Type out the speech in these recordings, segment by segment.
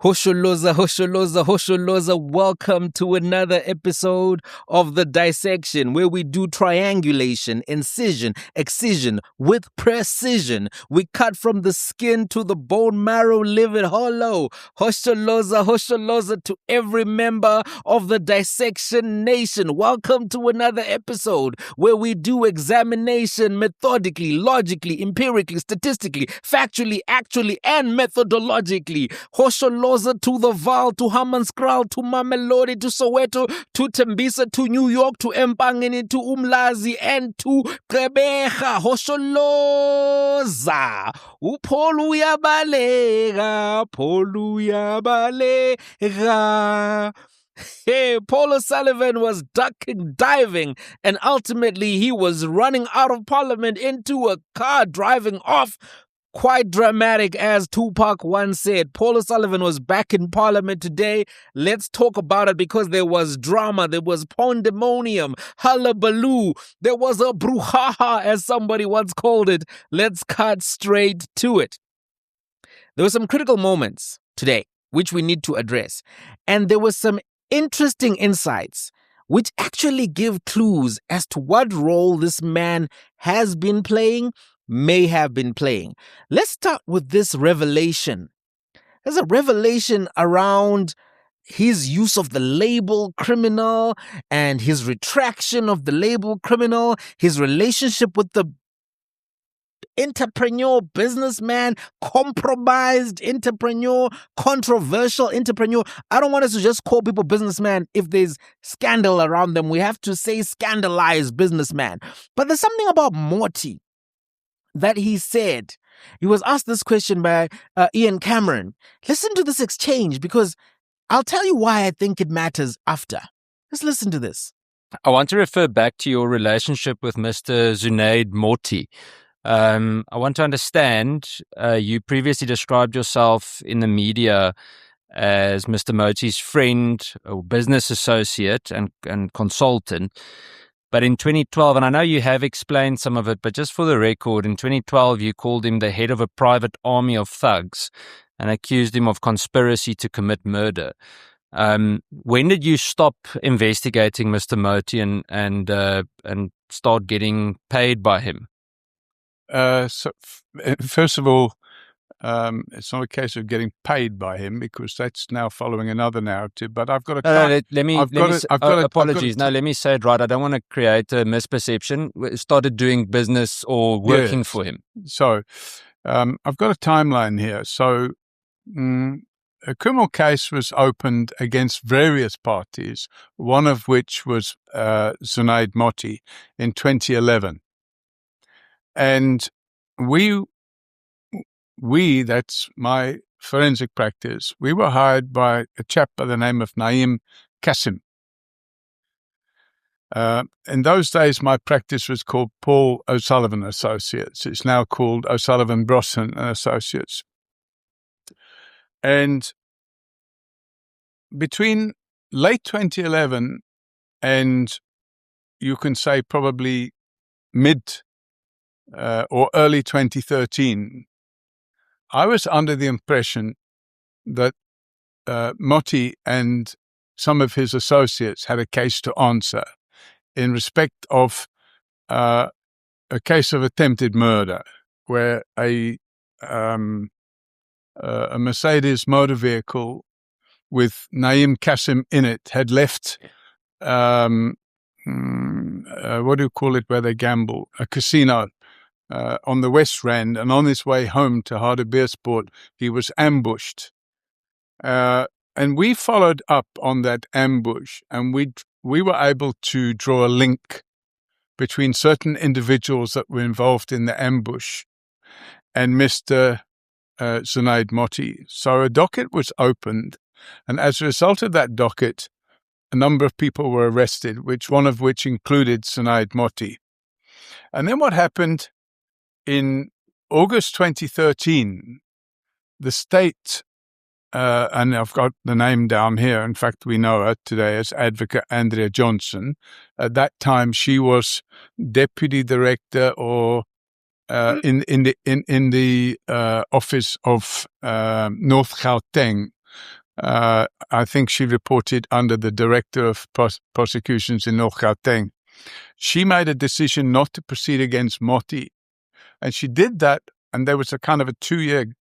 Hosholoza, Hosholoza, Hosholoza, welcome to another episode of The Dissection, where we do triangulation, incision, excision with precision. We cut from the skin to the bone marrow, live it hollow. Hosholoza, Hosholoza to every member of the Dissection Nation. Welcome to another episode where we do examination methodically, logically, empirically, statistically, factually, actually, and methodologically. Hosholoza to the Val, to Hammanskraal, to Mamelodi, to Soweto, to Tembisa, to New York, to Empangeni, to Umlazi, and to Gqeberha. Hosholoza. Upolu uyabaleka, Polu uyabaleka. Hey, Paul O'Sullivan was ducking, diving, and ultimately he was running out of Parliament into a car driving off. Quite dramatic, as Tupac once said. Paul O'Sullivan was back in Parliament today. Let's talk about it because there was drama, there was pandemonium, hullabaloo, there was a brouhaha, as somebody once called it. Let's cut straight to it. There were some critical moments today which we need to address, and there were some interesting insights which actually give clues as to what role this man has been playing, may have been playing. Let's start with this revelation. There's a revelation around his use of the label criminal and his retraction of the label criminal, his relationship with the entrepreneur, businessman, compromised entrepreneur, controversial entrepreneur. I don't want us to just call people businessman if there's scandal around them. We have to say scandalized businessman. But there's something about Morty that he said. He was asked this question by Ian Cameron. Listen to this exchange because I'll tell you why I think it matters after. Let's listen to this. I want to refer back to your relationship with Mr. Zunaid Morty. I want to understand, you previously described yourself in the media as Mr. Moti's friend or business associate and consultant. But in 2012, and I know you have explained some of it, but just for the record, in 2012, you called him the head of a private army of thugs and accused him of conspiracy to commit murder. When did you stop investigating Mr. Moti and start getting paid by him? First of all, it's not a case of getting paid by him because that's now following another narrative. But I've got to. Apologies. Let me say it right. I don't want to create a misperception. We started doing business or working for him. So, I've got a timeline here. So, a criminal case was opened against various parties, one of which was Zunaid Moti in 2011, and we, that's my forensic practice, we were hired by a chap by the name of Naim Qasim. In those days, my practice was called Paul O'Sullivan Associates. It's now called O'Sullivan Brosnan and Associates. And between late 2011 and you can say probably mid or early 2013, I was under the impression that Moti and some of his associates had a case to answer in respect of a case of attempted murder, where a Mercedes motor vehicle with Naim Qasim in it had left, what do you call it, where they gamble, a casino, on the West Rand, and on his way home to Harderbeespoort, he was ambushed. And we followed up on that ambush, and we were able to draw a link between certain individuals that were involved in the ambush and Mr. Zunaid Moti. So a docket was opened, and as a result of that docket, a number of people were arrested, one of which included Zunaid Moti. And then what happened? In August 2013, the state, and I've got the name down here, in fact, we know her today as Advocate Andrea Johnson. At that time, she was deputy director or in the office of North Gauteng I think she reported under the director of prosecutions in North Gauteng. She made a decision not to proceed against Motti. And she did that, and there was a kind of a 2-year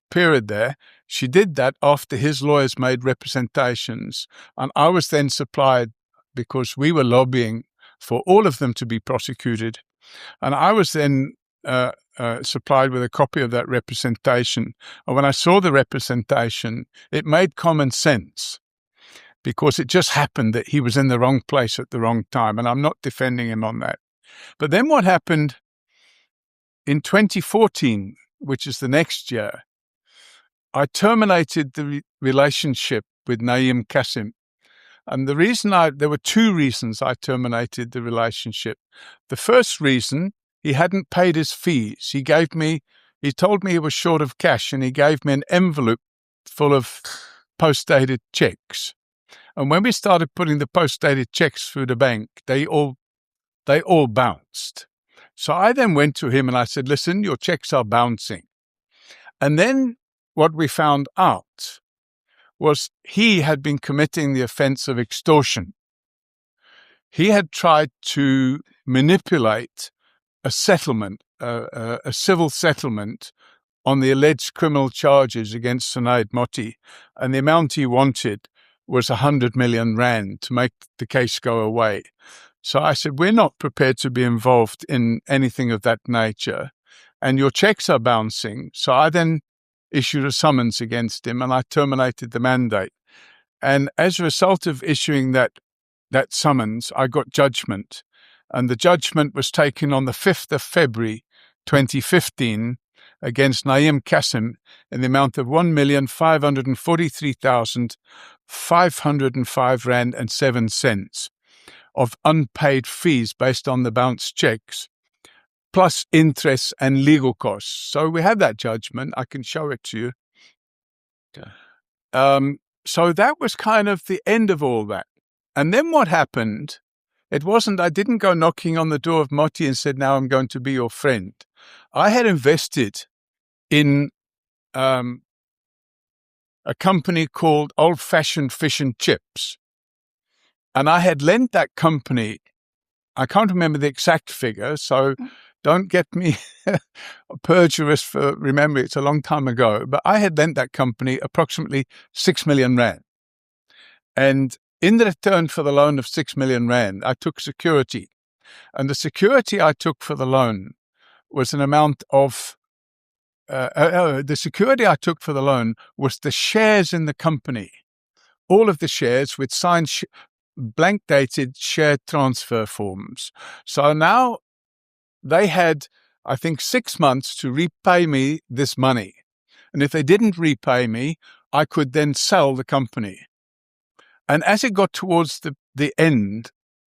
period there. She did that after his lawyers made representations. And I was then supplied, because we were lobbying for all of them to be prosecuted. And I was then supplied with a copy of that representation. And when I saw the representation, it made common sense, because it just happened that he was in the wrong place at the wrong time. And I'm not defending him on that. But then what happened in 2014, which is the next year, I terminated the relationship with Naeem Kassim. And the reason there were 2 reasons I terminated the relationship. The first reason, he hadn't paid his fees. He told me he was short of cash, and he gave me an envelope full of post-dated checks. And when we started putting the post-dated checks through the bank, they all bounced. So I then went to him and I said, listen, your checks are bouncing. And then what we found out was he had been committing the offense of extortion. He had tried to manipulate a settlement, a civil settlement, on the alleged criminal charges against Syndicate Motti, and the amount he wanted was 100 million rand to make the case go away. So I said, we're not prepared to be involved in anything of that nature, and your checks are bouncing. So I then issued a summons against him, and I terminated the mandate. And as a result of issuing that summons, I got judgment. And the judgment was taken on the 5th of February 2015 against Naeem Kassim in the amount of 1,543,505 rand and 7 cents of unpaid fees based on the bounced checks, plus interest and legal costs. So we have that judgment. I can show it to you. Okay. So that was kind of the end of all that. And then what happened, I didn't go knocking on the door of Motti and said, now I'm going to be your friend. I had invested in a company called Old Fashioned Fish and Chips. And I had lent that company, I can't remember the exact figure, so don't get me perjurious for remembering, it's a long time ago, but I had lent that company approximately 6 million rand. And in return for the loan of 6 million rand, I took security. And the security I took for the loan was an amount of, the security I took for the loan was the shares in the company. All of the shares with signed blank dated share transfer forms. So now they had, I think, 6 months to repay me this money. And if they didn't repay me, I could then sell the company. And as it got towards the end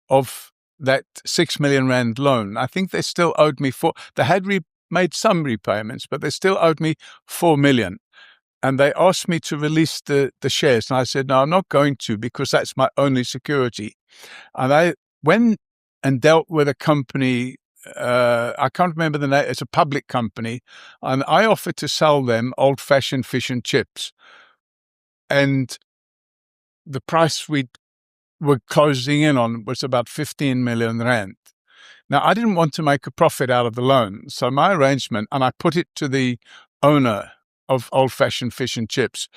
of that 6 million rand loan, I think they still owed me they had made some repayments, but they still owed me 4 million. And they asked me to release the shares. And I said, no, I'm not going to, because that's my only security. And I went and dealt with a company, I can't remember the name, it's a public company. And I offered to sell them Old Fashioned Fish and Chips. And the price we were closing in on was about 15 million rand. Now, I didn't want to make a profit out of the loan. So my arrangement, and I put it to the owner of Old Fashioned Fish and Chips,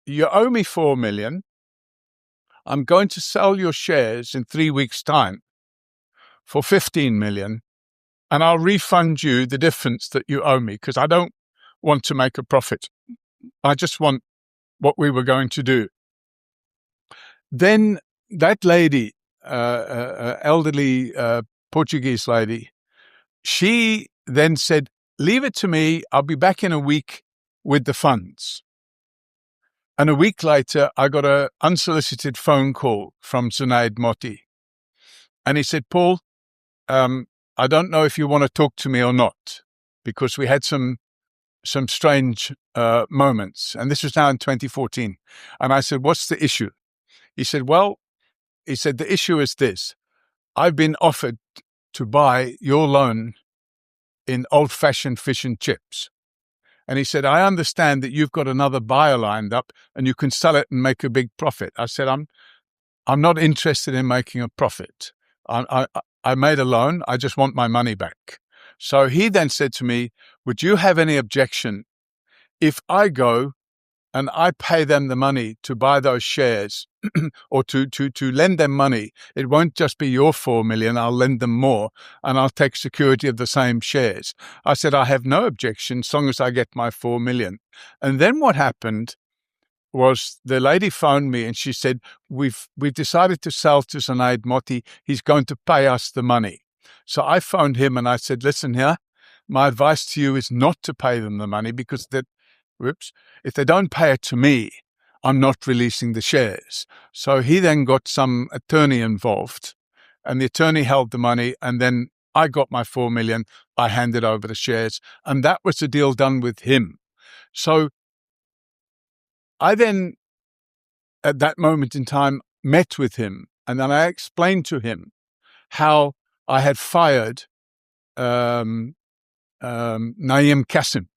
you owe me 4 million. I'm going to sell your shares in 3 weeks' time for 15 million, and I'll refund you the difference that you owe me, because I don't want to make a profit. I just want what we were going to do. Then that lady, elderly Portuguese lady, she then said, leave it to me. I'll be back in a week with the funds. And a week later, I got an unsolicited phone call from Syndicate Motti. And he said, Paul, I don't know if you want to talk to me or not, because we had some strange moments. And this was now in 2014. And I said, what's the issue? He said, the issue is this. I've been offered to buy your loan in Old Fashioned Fish and Chips. And he said, I understand that you've got another buyer lined up and you can sell it and make a big profit. I said, I'm not interested in making a profit. I made a loan. I just want my money back. So he then said to me, would you have any objection if I go and I pay them the money to buy those shares or to lend them money? It won't just be your 4 million. I'll lend them more and I'll take security of the same shares. I said, I have no objection as long as I get my 4 million. And then what happened was the lady phoned me and she said, we've decided to sell to Syndicate Motti. He's going to pay us the money. So I phoned him and I said, listen here, my advice to you is not to pay them the money because if they don't pay it to me, I'm not releasing the shares. So he then got some attorney involved and the attorney held the money and then I got my 4 million. I handed over the shares and that was the deal done with him. So I then, at that moment in time, met with him and then I explained to him how I had fired Naeem Kassim.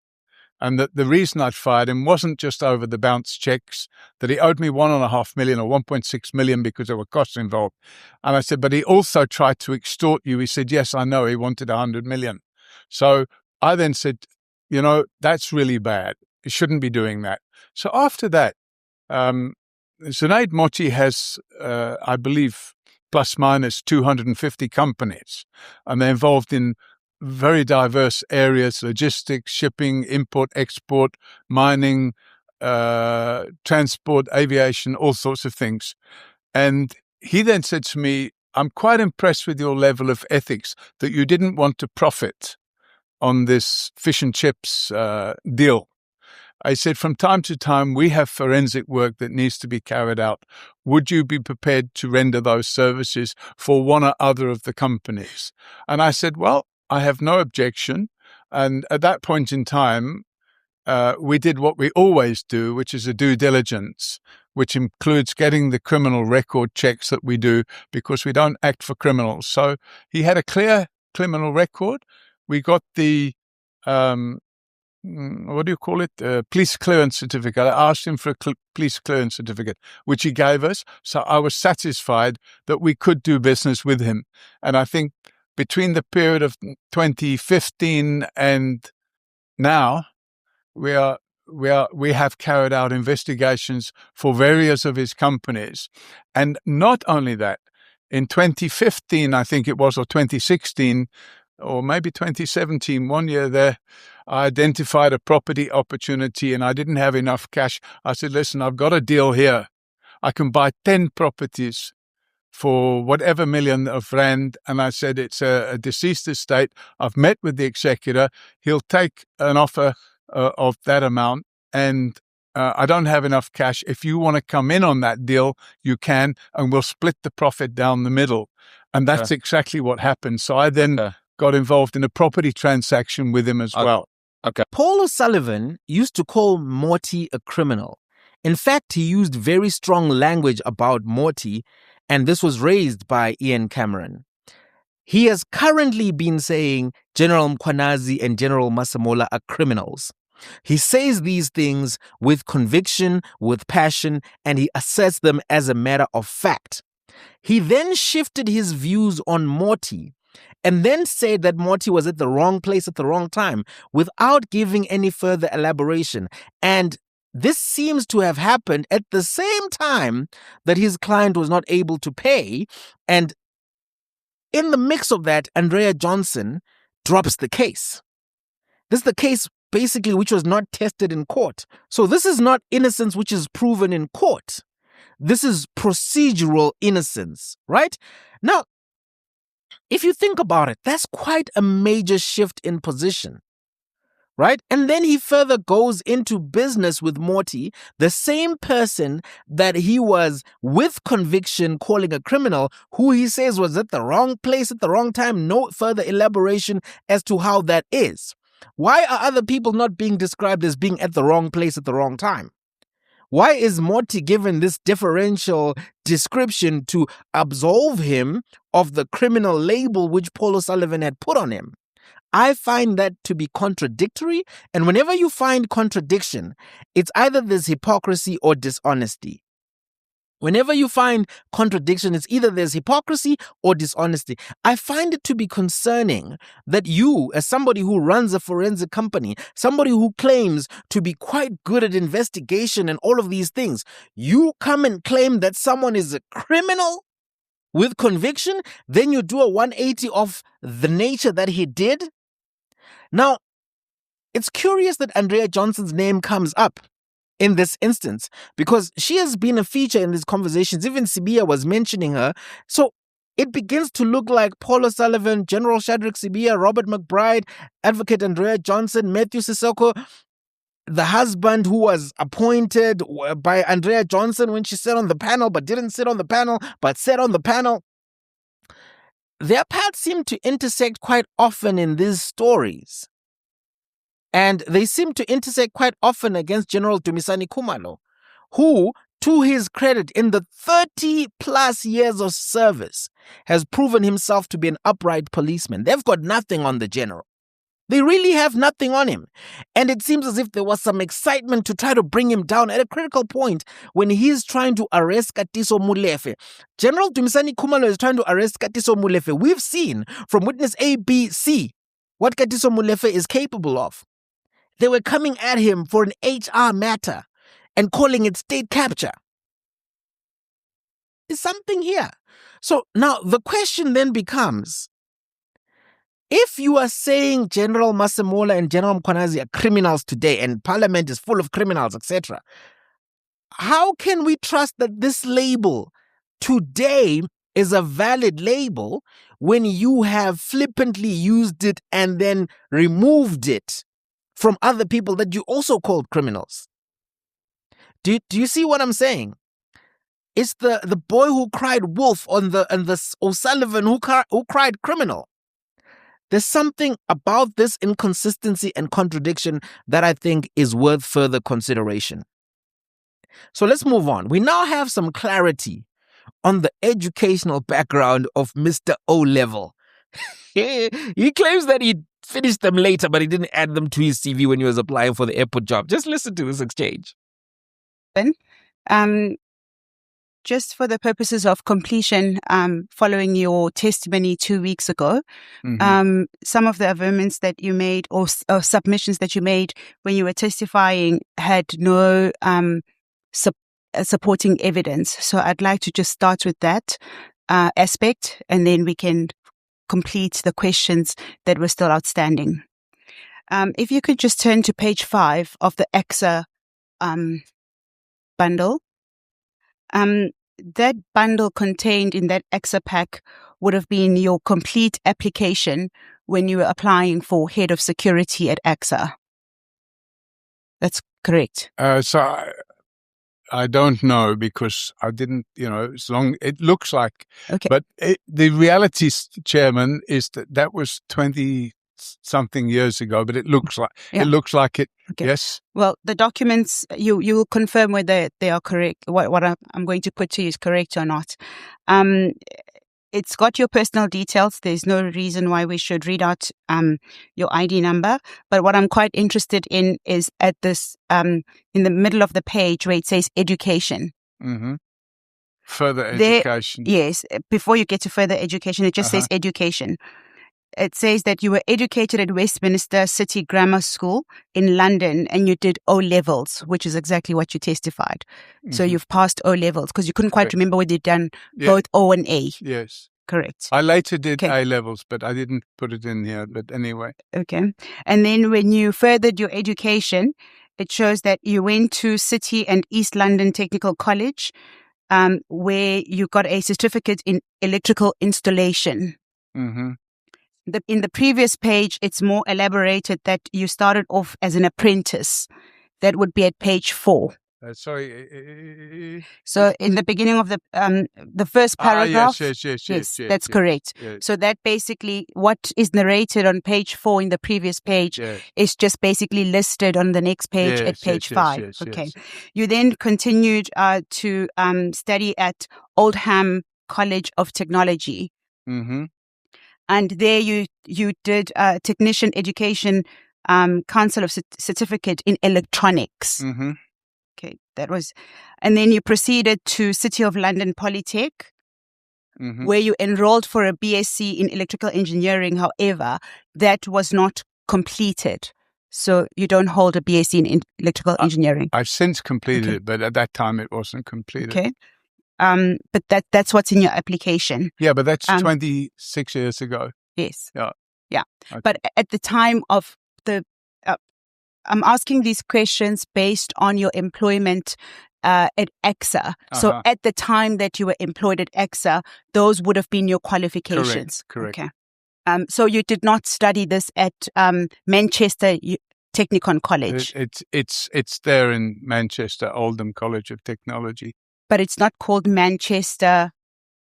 And that the reason I'd fired him wasn't just over the bounce checks, that he owed me 1.5 million or 1.6 million because there were costs involved. And I said, but he also tried to extort you. He said, yes, I know. He wanted 100 million. So I then said, that's really bad. You shouldn't be doing that. So after that, Syndicate Motti has, I believe, plus minus 250 companies, and they're involved in very diverse areas: logistics, shipping, import, export, mining, transport, aviation, all sorts of things. And he then said to me, I'm quite impressed with your level of ethics that you didn't want to profit on this fish and chips deal. I said, from time to time, we have forensic work that needs to be carried out. Would you be prepared to render those services for one or other of the companies? And I said, well, I have no objection. And at that point in time, we did what we always do, which is a due diligence, which includes getting the criminal record checks that we do because we don't act for criminals. So he had a clear criminal record. We got the what do you call it? Police clearance certificate. I asked him for a police clearance certificate, which he gave us. So I was satisfied that we could do business with him. And I think between the period of 2015 and now, we have carried out investigations for various of his companies. And not only that, in 2015, I think it was, or 2016, or maybe 2017, 1 year there, I identified a property opportunity and I didn't have enough cash. I said, listen, I've got a deal here. I can buy 10 properties for whatever million of rand. And I said, it's a deceased estate. I've met with the executor. He'll take an offer of that amount. And I don't have enough cash. If you want to come in on that deal, you can, and we'll split the profit down the middle. And that's exactly what happened. So I then got involved in a property transaction with him as well. Okay. Paul O'Sullivan used to call Motti a criminal. In fact, he used very strong language about Motti, and this was raised by Ian Cameron. He has currently been saying General Mkhwanazi and General Masemola are criminals. He says these things with conviction, with passion, and he asserts them as a matter of fact. He then shifted his views on Motti and then said that Motti was at the wrong place at the wrong time without giving any further elaboration. And this seems to have happened at the same time that his client was not able to pay. And in the mix of that, Andrea Johnson drops the case. This is the case basically which was not tested in court. So this is not innocence which is proven in court. This is procedural innocence, right? Now, if you think about it, that's quite a major shift in position, right? And then he further goes into business with Motti, the same person that he was with conviction calling a criminal, who he says was at the wrong place at the wrong time. No further elaboration as to how that is. Why are other people not being described as being at the wrong place at the wrong time? Why is Motti given this differential description to absolve him of the criminal label which Paul O'Sullivan had put on him? I find that to be contradictory. And whenever you find contradiction, it's either there's hypocrisy or dishonesty. Whenever you find contradiction, it's either there's hypocrisy or dishonesty. I find it to be concerning that you, as somebody who runs a forensic company, somebody who claims to be quite good at investigation and all of these things, you come and claim that someone is a criminal with conviction, then you do a 180 of the nature that he did. Now, it's curious that Andrea Johnson's name comes up in this instance, because she has been a feature in these conversations. Even Sibia was mentioning her. So it begins to look like Paul O'Sullivan, General Shadrach Sibia, Robert McBride, Advocate Andrea Johnson, Matthew Sissoko, the husband who was appointed by Andrea Johnson when she sat on the panel, but didn't sit on the panel, but sat on the panel. Their paths seem to intersect quite often in these stories. And they seem to intersect quite often against General Dumisani Khumalo, who, to his credit, in the 30 plus years of service, has proven himself to be an upright policeman. They've got nothing on the general. They really have nothing on him. And it seems as if there was some excitement to try to bring him down at a critical point when he's trying to arrest Katiso Molefe. General Dumisani Khumalo is trying to arrest Katiso Molefe. We've seen from witness A, B, C what Katiso Molefe is capable of. They were coming at him for an HR matter and calling it state capture. There's something here. So now the question then becomes, if you are saying General Masemola and General Mkhwanazi are criminals today and Parliament is full of criminals, etc., how can we trust that this label today is a valid label when you have flippantly used it and then removed it from other people that you also called criminals? Do you see what I'm saying? It's the boy who cried wolf on the O'Sullivan who cried criminal. There's something about this inconsistency and contradiction that I think is worth further consideration. So let's move on. We now have some clarity on the educational background of Mr. O-Level. He claims that he finished them later, but he didn't add them to his CV when he was applying for the airport job. Just listen to this exchange. Just for the purposes of completion, following your testimony 2 weeks ago, some of the averments that you made or submissions that you made when you were testifying had no supporting evidence. So I'd like to just start with that aspect, and then we can complete the questions that were still outstanding. If you could just turn to page 5 of the AXA bundle. That bundle contained in that AXA pack would have been your complete application when you were applying for head of security at AXA. That's correct. So I don't know, because I didn't, it looks like, Okay. But the reality, Chairman, is that was 20-something years ago, but it looks like it. Okay. Yes. Well, the documents, you will confirm whether they are correct. What I'm going to put to you is correct or not. It's got your personal details. There's no reason why we should read out your ID number. But what I'm quite interested in is at this, in the middle of the page where it says education. Mm-hmm. Further education. Yes. Before you get to further education, it just says education. It says that you were educated at Westminster City Grammar School in London and you did O-levels, which is exactly what you testified. Mm-hmm. So you've passed O-levels because you couldn't quite remember whether you'd done both O and A. Yes. Correct. I later did A-levels, but I didn't put it in here. But anyway. Okay. And then when you furthered your education, it shows that you went to City and East London Technical College, where you got a certificate in electrical installation. Mm-hmm. In the previous page, it's more elaborated that you started off as an apprentice. That would be at page 4. Sorry. So in the beginning of the first paragraph, yes, that's correct. Yes. So that basically what is narrated on page 4 in the previous page is just basically listed on the next page at page 5. Okay. Yes. You then continued to study at Oldham College of Technology. Mm-hmm. And there you did a Technician Education Council of Certificate in Electronics. Mm-hmm. Okay, that was, and then you proceeded to City of London Polytech, Mm-hmm. where you enrolled for a BSc in Electrical Engineering. However, that was not completed. So you don't hold a BSc in Electrical Engineering. I've since completed it, but at that time it wasn't completed. Okay. But that's what's in your application. Yeah, but that's 26 years ago. Yes. Yeah. Yeah. Okay. But at the time of I'm asking these questions based on your employment at AXA. So at the time that you were employed at AXA, those would have been your qualifications. Correct. Okay. So you did not study this at Manchester Technikon College. It's there in Manchester, Oldham College of Technology. But it's not called Manchester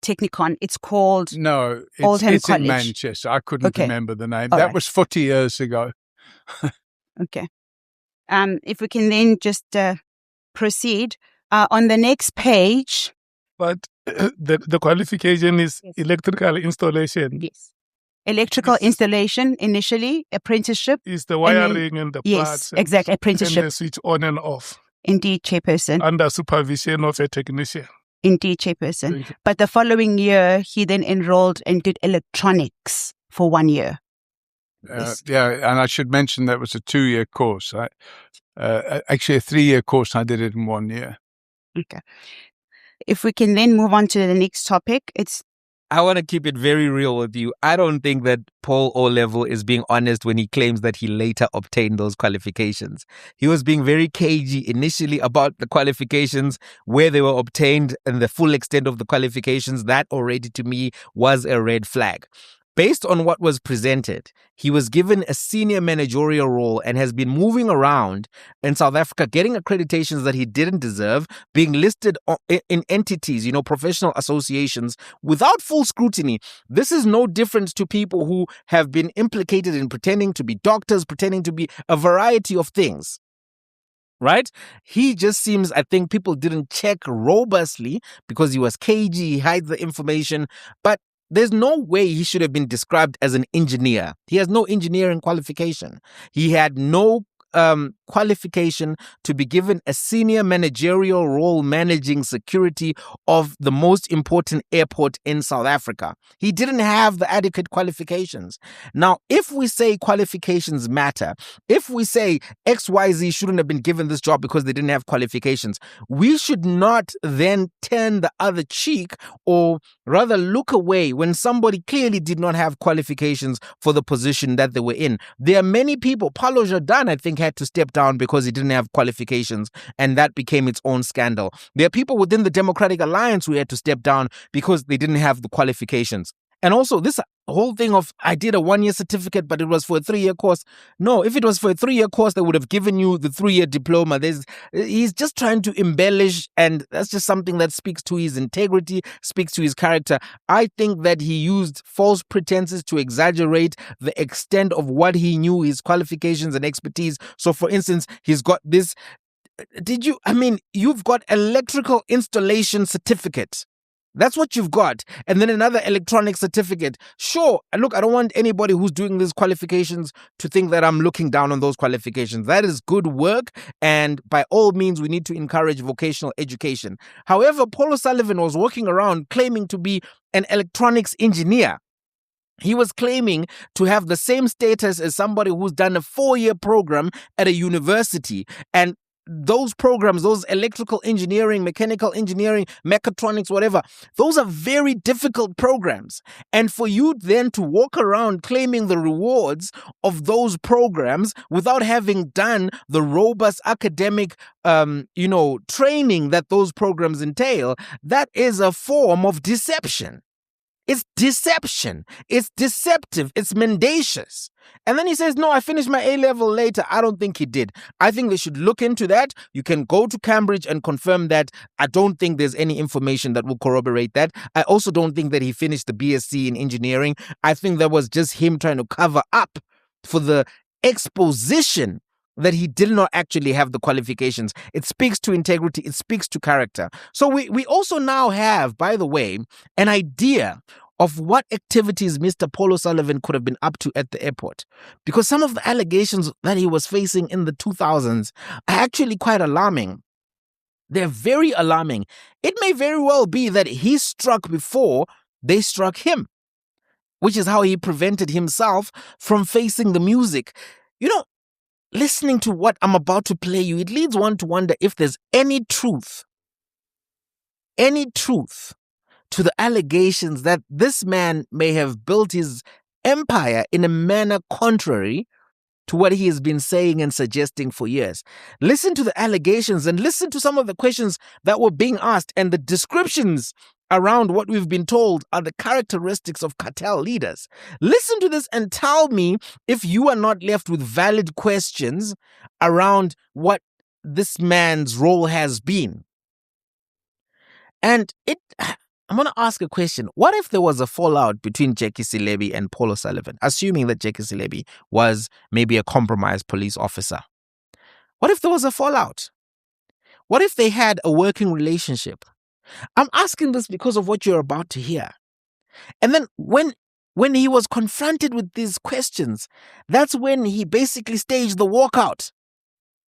Technikon. It's called Oldham it's College. In Manchester. I couldn't remember the name. All that right. was 40 years ago. Okay. If we can then just proceed on the next page. But the qualification is electrical installation. Yes. Electrical installation initially, apprenticeship. Is the wiring and the parts. Yes, exactly, apprenticeship. And the switch on and off. Indeed, Chairperson. Under supervision of a technician. Indeed, Chairperson. But the following year, he then enrolled and did electronics for 1 year. Yeah, and I should mention that was a 2-year course. Actually, a 3-year course. I did it in 1 year. Okay. If we can then move on to the next topic, I want to keep it very real with you. I don't think that Paul O-Level is being honest when he claims that he later obtained those qualifications. He was being very cagey initially about the qualifications, where they were obtained, and the full extent of the qualifications. That already to me was a red flag. Based on what was presented, he was given a senior managerial role and has been moving around in South Africa, getting accreditations that he didn't deserve, being listed in entities, professional associations, without full scrutiny. This is no different to people who have been implicated in pretending to be doctors, pretending to be a variety of things. Right? He just seems, I think people didn't check robustly because he was cagey, he hides the information, but there's no way he should have been described as an engineer. He has no engineering qualification. He had no qualification to be given a senior managerial role managing security of the most important airport in South Africa. He didn't have the adequate qualifications. Now, if we say qualifications matter, if we say XYZ shouldn't have been given this job because they didn't have qualifications, we should not then turn the other cheek, or rather look away when somebody clearly did not have qualifications for the position that they were in. There are many people, Paulo Jordan, I think, had to step down because he didn't have qualifications, and that became its own scandal. There are people within the Democratic Alliance who had to step down because they didn't have the qualifications. And also this whole thing of, I did a 1-year certificate, but it was for a 3-year course. No, if it was for a 3-year course, they would have given you the 3-year diploma. He's just trying to embellish, and that's just something that speaks to his integrity, speaks to his character. I think that he used false pretenses to exaggerate the extent of what he knew, his qualifications and expertise. So for instance, he's got this, you've got electrical installation certificate. That's what you've got. And then another electronic certificate. Sure, look, I don't want anybody who's doing these qualifications to think that I'm looking down on those qualifications. That is good work, and by all means, we need to encourage vocational education. However, Paul O'Sullivan was walking around claiming to be an electronics engineer. He was claiming to have the same status as somebody who's done a 4-year program at a university, and those programs, those electrical engineering, mechanical engineering, mechatronics, whatever, those are very difficult programs. And for you then to walk around claiming the rewards of those programs without having done the robust academic, training that those programs entail, that is a form of deception. It's deception. It's deceptive. It's mendacious. And then he says, no, I finished my A-level later. I don't think he did. I think they should look into that. You can go to Cambridge and confirm that. I don't think there's any information that will corroborate that. I also don't think that he finished the BSc in engineering. I think that was just him trying to cover up for the exposition that he did not actually have the qualifications. It speaks to integrity. It speaks to character. So we also now have, by the way, an idea of what activities Mr. Paul O'Sullivan could have been up to at the airport. Because some of the allegations that he was facing in the 2000s are actually quite alarming. They're very alarming. It may very well be that he struck before they struck him, which is how he prevented himself from facing the music. Listening to what I'm about to play you, it leads one to wonder if there's any truth to the allegations that this man may have built his empire in a manner contrary to what he has been saying and suggesting for years. Listen to the allegations and listen to some of the questions that were being asked, and the descriptions around what we've been told are the characteristics of cartel leaders. Listen to this and tell me if you are not left with valid questions around what this man's role has been. And I'm going to ask a question. What if there was a fallout between Jackie Silebi and Paul O'Sullivan, assuming that Jackie Silebi was maybe a compromised police officer? What if there was a fallout? What if they had a working relationship? I'm asking this because of what you're about to hear. And then when he was confronted with these questions, that's when he basically staged the walkout.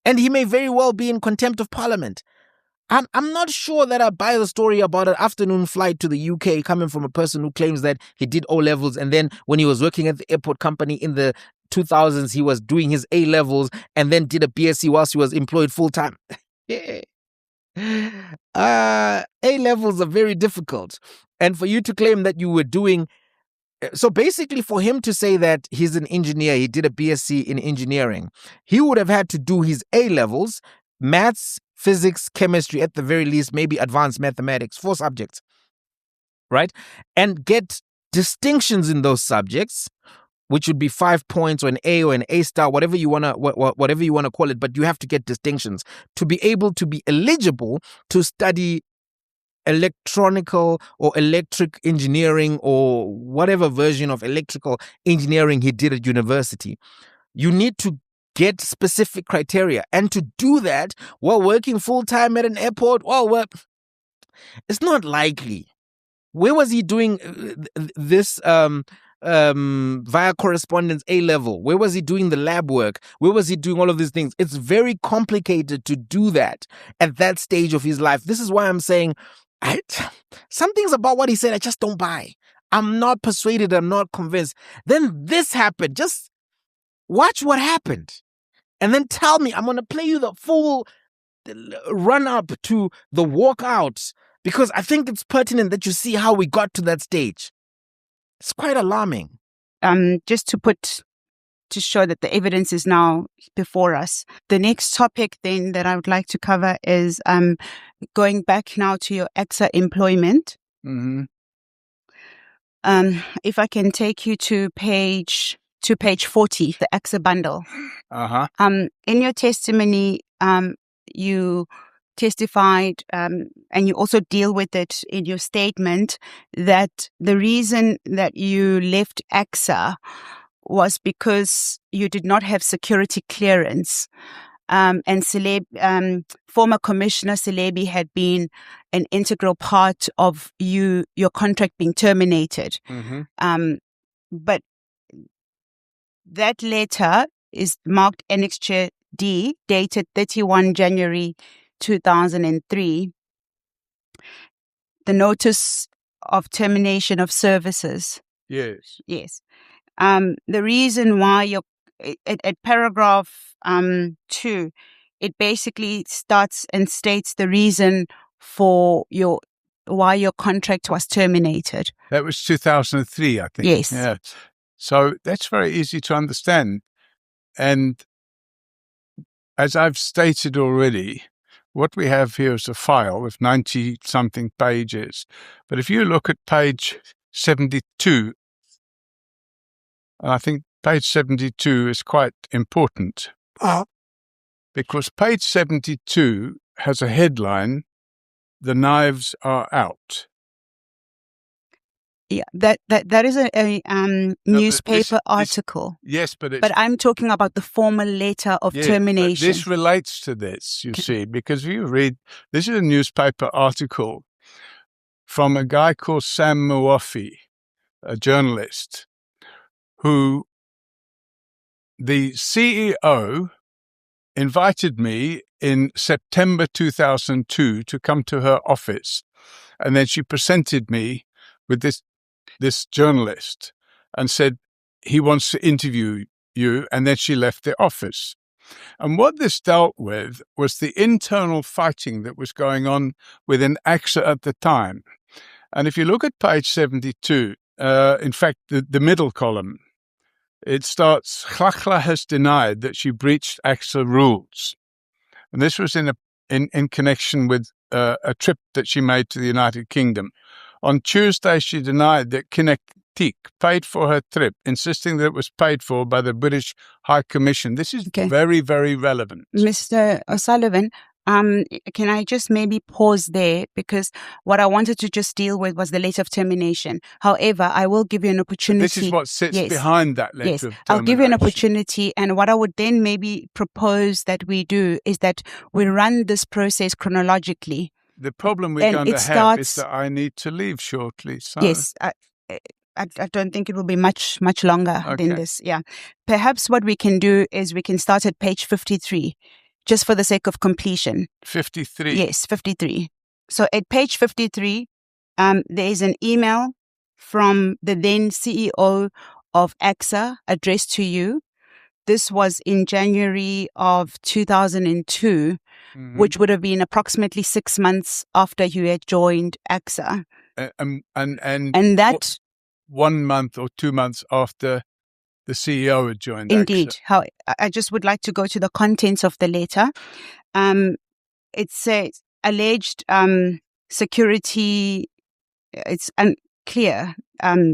And he may very well be in contempt of parliament. I'm not sure that I buy the story about an afternoon flight to the UK coming from a person who claims that he did O-levels, and then when he was working at the airport company in the 2000s, he was doing his A-levels and then did a BSc whilst he was employed full-time. A-levels are very difficult. And for you to claim that you were doing... So basically, for him to say that he's an engineer, he did a BSc in engineering, he would have had to do his A-levels, maths, physics, chemistry, at the very least, maybe advanced mathematics, 4 subjects, right? And get distinctions in those subjects, which would be 5 points or an A or an A star, whatever you wanna call it. But you have to get distinctions to be able to be eligible to study electronical or electric engineering or whatever version of electrical engineering he did at university. You need to get specific criteria. And to do that while working full-time at an airport, it's not likely. Where was he doing this via correspondence A-level? Where was he doing the lab work? Where was he doing all of these things? It's very complicated to do that at that stage of his life. This is why I'm saying some things about what he said I just don't buy. I'm not persuaded. I'm not convinced. Then this happened. Just watch what happened. And then tell me, I'm going to play you the full run up to the walkout, because I think it's pertinent that you see how we got to that stage. It's quite alarming. Just to show that the evidence is now before us. The next topic then that I would like to cover is going back now to your AXA employment. Mm-hmm. If I can take you to page 40, the AXA bundle. Uh-huh. In your testimony, you testified, and you also deal with it in your statement, that the reason that you left AXA was because you did not have security clearance. And former Commissioner Silebi had been an integral part of your contract being terminated. Mm-hmm. But that letter is marked Annexure D, dated 31 January 2003. The notice of termination of services. Yes. Yes. The reason why at paragraph 2, it basically starts and states the reason for why your contract was terminated. That was 2003, I think. Yes. Yeah. So that's very easy to understand. And as I've stated already, what we have here is a file with 90-something pages. But if you look at page 72, I think page 72 is quite important. Because page 72 has a headline, "The Knives Are Out." Yeah, that is a newspaper article. Yes, but I'm talking about the formal letter of termination. This relates to this, you see, because if you read, this is a newspaper article from a guy called Sam Mwafi, a journalist, who the CEO invited me in September 2002 to come to her office. And then she presented me with this journalist and said, he wants to interview you. And then she left the office. And what this dealt with was the internal fighting that was going on within AXA at the time. And if you look at page 72, in fact, the middle column, it starts, Khakla has denied that she breached AXA rules. And this was in connection with a trip that she made to the United Kingdom. On Tuesday, she denied that Kinetic paid for her trip, insisting that it was paid for by the British High Commission. This is very, very relevant. Mr. O'Sullivan, can I just maybe pause there, because what I wanted to just deal with was the letter of termination. However, I will give you an opportunity. This is what sits behind that letter of termination. I'll give you an opportunity, and what I would then maybe propose that we do is that we run this process chronologically. The problem we're going to have is that I need to leave shortly. So. Yes, I don't think it will be much longer than this. Yeah, perhaps what we can do is we can start at page 53. Just for the sake of completion. 53? Yes, 53. So at page 53, there is an email from the then CEO of AXA addressed to you. This was in January of 2002, which would have been approximately 6 months after you had joined AXA. And that 1 month or 2 months after the CEO had joined Indeed. AXA. How I just would like to go to the contents of the letter. It says alleged security. It's unclear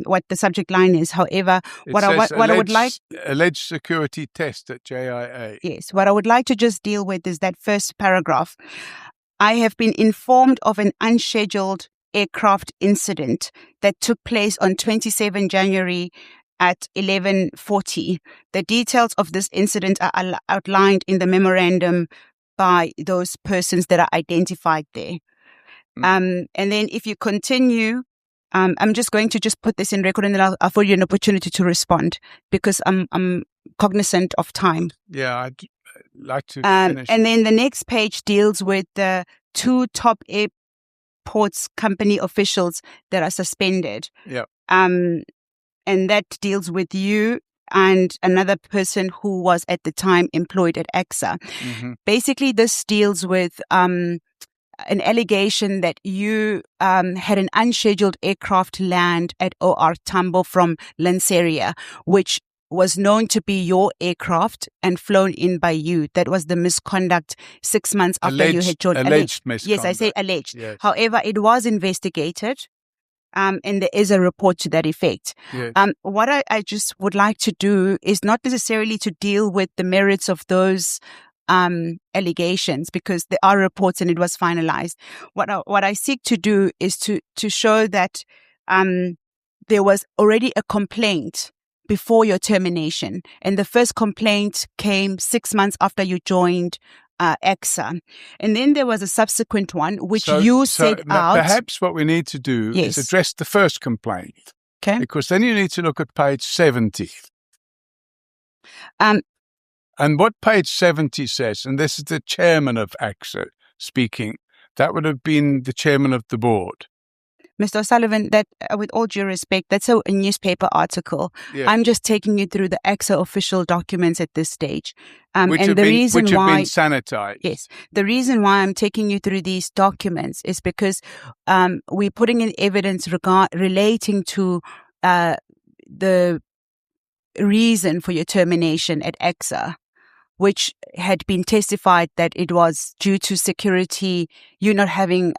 what the subject line is. However, what I would like alleged security test at JIA. Yes, what I would like to just deal with is that first paragraph. I have been informed of an unscheduled aircraft incident that took place on 27 January at 11:40. The details of this incident are outlined in the memorandum by those persons that are identified there. And then if you continue, I'm just going to just put this in record, and then I'll afford you an opportunity to respond, because I'm cognizant of time. Yeah, I'd like to finish. And then the next page deals with the 2 top airports company officials that are suspended. Yeah. And that deals with you and another person who was at the time employed at AXA. Basically, this deals with an allegation that you had an unscheduled aircraft land at OR Tambo from Lanseria, which was known to be your aircraft and flown in by you. That was the misconduct 6 months after you had joined. Alleged misconduct. Yes, I say alleged. Yes. However, it was investigated. And there is a report to that effect. Yes. What I just would like to do is not necessarily to deal with the merits of those allegations, because there are reports and it was finalized. What I seek to do is to show that there was already a complaint before your termination, and the first complaint came 6 months after you joined AXA. And then there was a subsequent one, which you said out. Perhaps what we need to do is address the first complaint. Okay. Because then you need to look at page 70. And what page 70 says, and this is the chairman of AXA speaking, that would have been the chairman of the board. Mr. O'Sullivan, that, with all due respect, that's a newspaper article. Yeah. I'm just taking you through the AXA official documents at this stage. Which have been sanitized. Yes. The reason why I'm taking you through these documents is because we're putting in evidence relating to the reason for your termination at AXA, which had been testified that it was due to security, you not having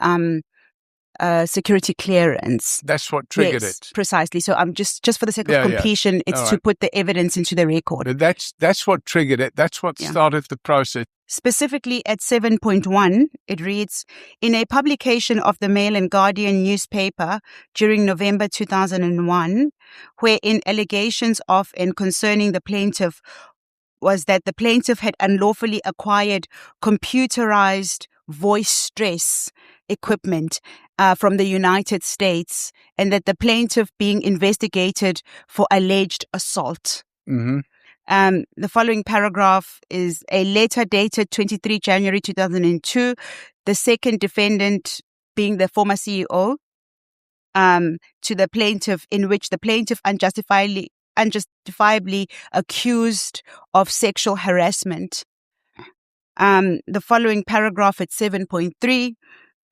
security clearance. That's what triggered it. Precisely. So I'm just for the sake of completion, it's to put the evidence into the record. But that's what triggered it. That's what started the process. Specifically at 7.1, it reads, in a publication of the Mail and Guardian newspaper during November 2001, wherein allegations of and concerning the plaintiff was that the plaintiff had unlawfully acquired computerized voice stress equipment from the United States, and that the plaintiff being investigated for alleged assault. Mhm. The following paragraph is a letter dated 23 January 2002, the second defendant being the former CEO, to the plaintiff, in which the plaintiff unjustifiably accused of sexual harassment. The following paragraph at 7.3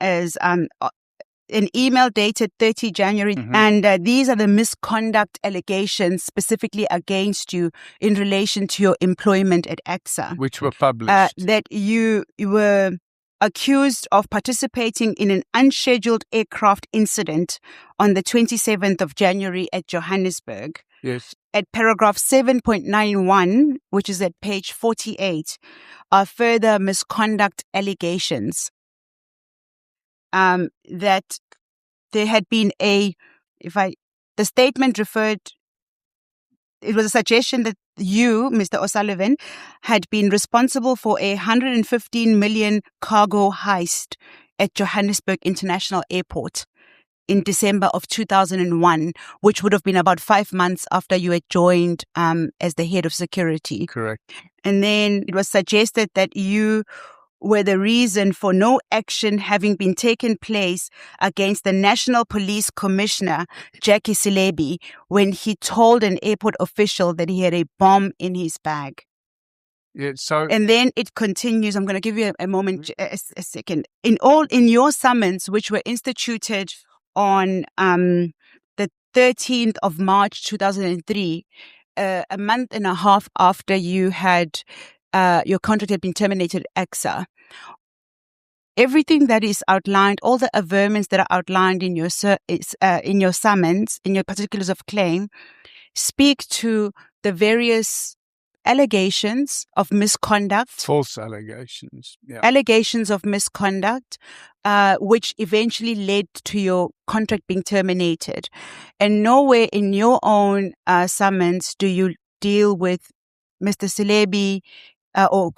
is an email dated 30 January, and these are the misconduct allegations specifically against you in relation to your employment at AXA, Which were published. that you were accused of participating in an unscheduled aircraft incident on the 27th of January at Johannesburg. Yes. At paragraph 7.91, which is at page 48, are further misconduct allegations. That there had been the statement referred, it was a suggestion that you, Mr. O'Sullivan, had been responsible for a 115 million cargo heist at Johannesburg International Airport in December of 2001, which would have been about 5 months after you had joined as the head of security. Correct. And then it was suggested that you were the reason for no action having been taken place against the National Police Commissioner, Jackie Silebi, when he told an airport official that he had a bomb in his bag. Yeah, so And then it continues. I'm going to give you a moment, a second. In your summons, which were instituted on the 13th of March 2003, a month and a half after you had your contract had been terminated at AXA, everything that is outlined, all the averments that are outlined in your summons, in your particulars of claim, speak to the various allegations of misconduct. false allegations. Yeah. Allegations of misconduct, which eventually led to your contract being terminated. And nowhere in your own summons do you deal with Mr. Silebi or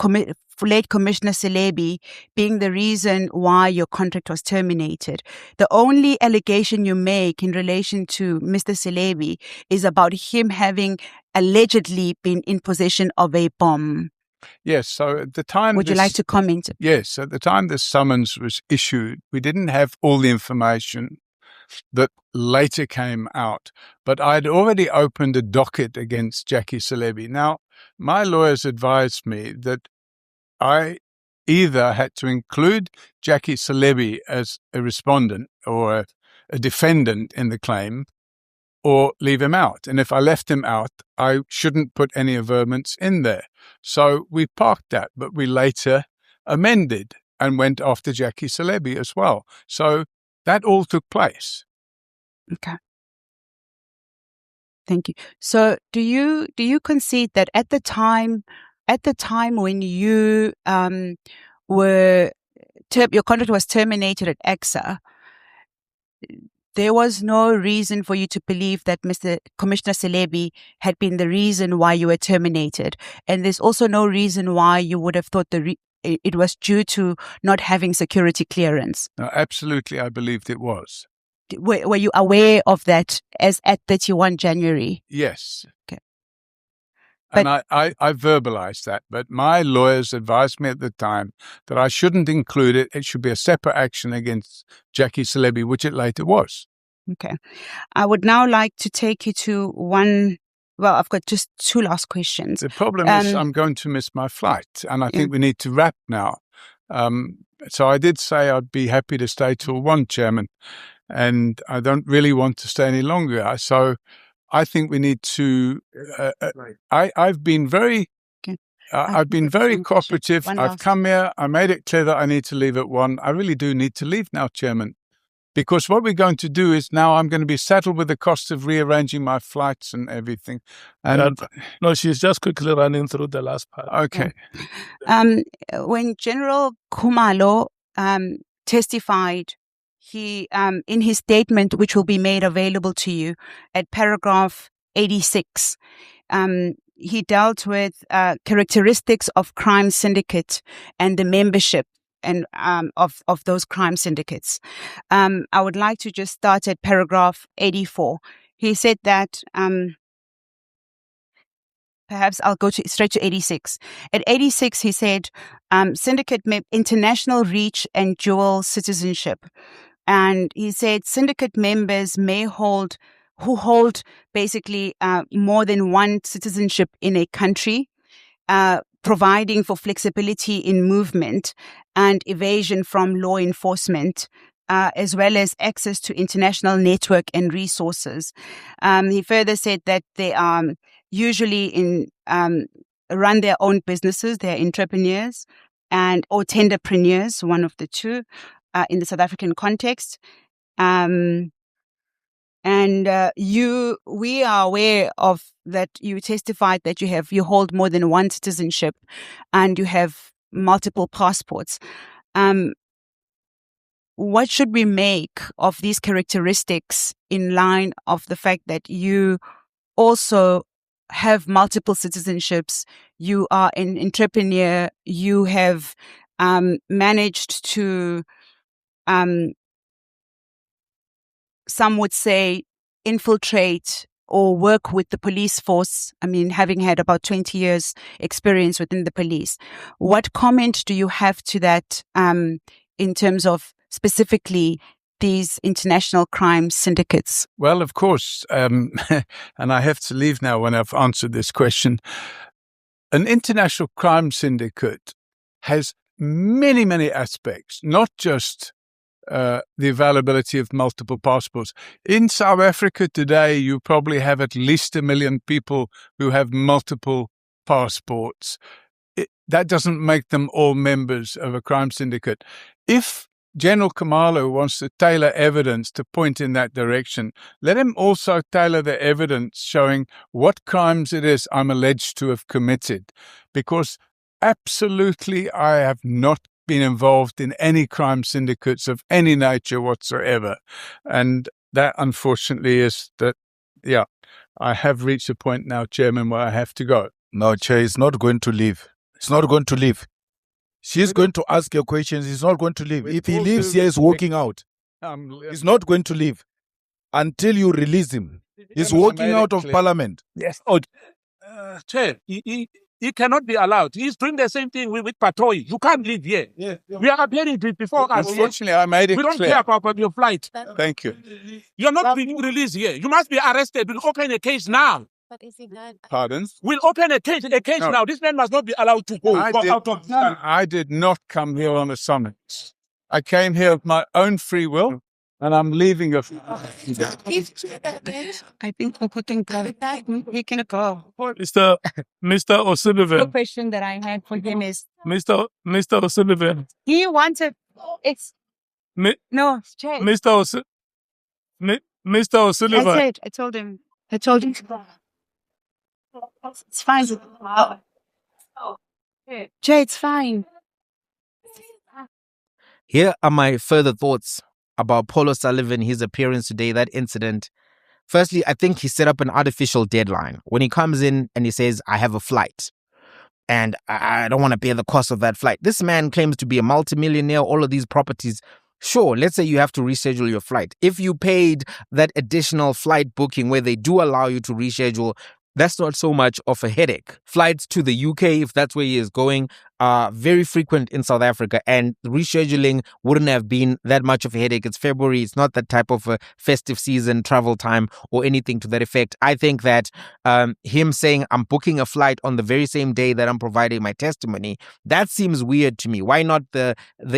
late Commissioner Silebi being the reason why your contract was terminated. The only allegation you make in relation to Mr. Silebi is about him having allegedly been in possession of a bomb. Yes, so at the time... Would you like to comment? Yes, at the time the summons was issued, we didn't have all the information that later came out, but I'd already opened a docket against Jackie Silebi. Now, my lawyers advised me that I either had to include Jackie Silebi as a respondent or a defendant in the claim, or leave him out. And if I left him out, I shouldn't put any averments in there. So we parked that, but we later amended and went after Jackie Silebi as well. So that all took place. Okay. Thank you. So do you concede that at the time when you your contract was terminated at AXA, there was no reason for you to believe that Mr. Commissioner Silebi had been the reason why you were terminated, and there's also no reason why you would have thought it was due to not having security clearance? No, absolutely, I believed it was. Were you aware of that as at 31 January? Yes. Okay. And I verbalized that, but my lawyers advised me at the time that I shouldn't include it. It should be a separate action against Jackie Silebi, which it later was. Okay. I would now like to take you to I've got just two last questions. The problem is I'm going to miss my flight, and I think we need to wrap now. So I did say I'd be happy to stay till 1, Chairman, and I don't really want to stay any longer. So I think we need to. I've been very. I've been very cooperative. I've come here. I made it clear that I need to leave at 1. I really do need to leave now, Chairman, because what we're going to do is now I'm going to be saddled with the cost of rearranging my flights and everything. And no, she's just quickly running through the last part. Okay. When General Khumalo testified, he in his statement, which will be made available to you at paragraph 86, he dealt with characteristics of crime syndicate and the membership and of those crime syndicates. I would like to just start at paragraph 84. He said that perhaps I'll go straight to 86. At 86, he said, syndicate international reach and dual citizenship. And he said syndicate members who hold basically more than one citizenship in a country, providing for flexibility in movement and evasion from law enforcement, as well as access to international network and resources. He further said that they are usually run their own businesses, they're entrepreneurs or tenderpreneurs, one of the two, in the South African context. We are aware of that. You testified that you hold more than one citizenship and you have multiple passports. What should we make of these characteristics in line of the fact that you also have multiple citizenships? You are an entrepreneur. You have managed to, some would say, infiltrate or work with the police force. I mean, having had about 20 years experience within the police. What comment do you have to that in terms of specifically these international crime syndicates? Well, of course, and I have to leave now when I've answered this question. An international crime syndicate has many, many aspects, not just the availability of multiple passports. In South Africa today, you probably have at least 1 million people who have multiple passports. That doesn't make them all members of a crime syndicate. If General Khumalo wants to tailor evidence to point in that direction, let him also tailor the evidence showing what crimes it is I'm alleged to have committed. Because absolutely I have not been involved in any crime syndicates of any nature whatsoever. And that, unfortunately, is that, I have reached a point now, Chairman, where I have to go. No, Chair, he's not going to leave. It's not going to leave. She's going to ask your questions. He's not going to leave. If he leaves here, he's walking out. He's not going to leave until you release him. He's walking out of Parliament. Yes. Chair, he cannot be allowed. He's doing the same thing with Patroy. You can't leave here. Yeah. We are appearing before us. Unfortunately, I made it clear. We don't care about your flight. Thank you. You're not being released here. You must be arrested. We'll open a case now. But is it not? Pardon? We'll open a case No. now. This man must not be allowed to go out of I did not come here on a summons. I came here of my own free will, and I'm leaving I think we're putting he can go. Mr. O'Sullivan. The question that I had for him is Mr. O'Sullivan. he wanted Jay. Mr. O'Sullivan. I told him. It's fine. Jay, it's fine. Here are my further thoughts about Paul O'Sullivan, his appearance today, that incident. Firstly, I think he set up an artificial deadline. When he comes in and he says, I have a flight and I don't want to bear the cost of that flight. This man claims to be a multimillionaire, all of these properties. Sure, let's say you have to reschedule your flight. If you paid that additional flight booking where they do allow you to reschedule, that's not so much of a headache. Flights to the UK, if that's where he is going, are very frequent in South Africa, and rescheduling wouldn't have been that much of a headache. It's February. It's not that type of a festive season travel time or anything to that effect. I think that him saying I'm booking a flight on the very same day that I'm providing my testimony, that seems weird to me. Why not the